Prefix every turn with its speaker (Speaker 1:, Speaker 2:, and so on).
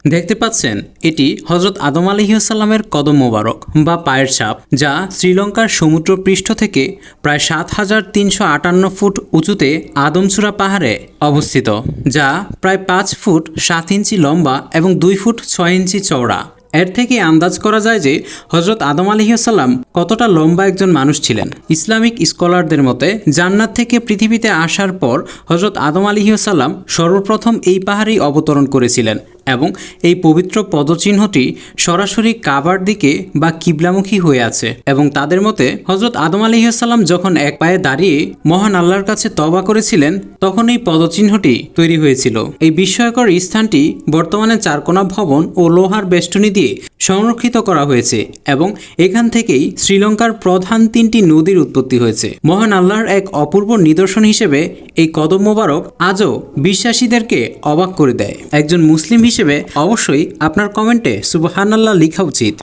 Speaker 1: দেখতে পাচ্ছেন এটি হজরত আদম আলাইহিসসালামের কদম মোবারক বা পায়ের ছাপ, যা শ্রীলঙ্কার সমুদ্র পৃষ্ঠ থেকে প্রায় ৭,৩৫৮ ফুট উঁচুতে আদমসুরা পাহাড়ে অবস্থিত, যা প্রায় ৫ ফুট ৭ ইঞ্চি লম্বা এবং ২ ফুট ৬ ইঞ্চি চওড়া। এর থেকে আন্দাজ করা যায় যে হজরত আদম আলাইহিসসালাম কতটা লম্বা একজন মানুষ ছিলেন। ইসলামিক স্কলারদের মতে জান্নাত থেকে পৃথিবীতে আসার পর হজরত আদম আলাইহিসসালাম সর্বপ্রথম এই পাহাড়েই অবতরণ করেছিলেন এবং এই পবিত্র পদচিহ্নটি সরাসরি কাবার দিকে বা কিবলামুখী হয়ে আছে। এবং তাদের মতে হজরত আদম আলাইহিসসালাম যখন এক পায়ে দাঁড়িয়ে মহান আল্লাহর কাছে তওবা করেছিলেন, তখন এই পদচিহ্নটি তৈরি হয়েছিল। এই বিস্ময়কর স্থানটি বর্তমানে চারকোনা ভবন ও লোহার বেষ্টনী দিয়ে সংরক্ষিত করা হয়েছে এবং এখান থেকেই শ্রীলঙ্কার প্রধান ৩টি নদীর উৎপত্তি হয়েছে। মহান আল্লাহর এক অপূর্ব নিদর্শন হিসেবে এই কদম মোবারক আজও বিশ্বাসীদেরকে অবাক করে দেয়। একজন মুসলিম হিসেবে অবশ্যই আপনার কমেন্টে সুবহানাল্লাহ লেখা উচিত।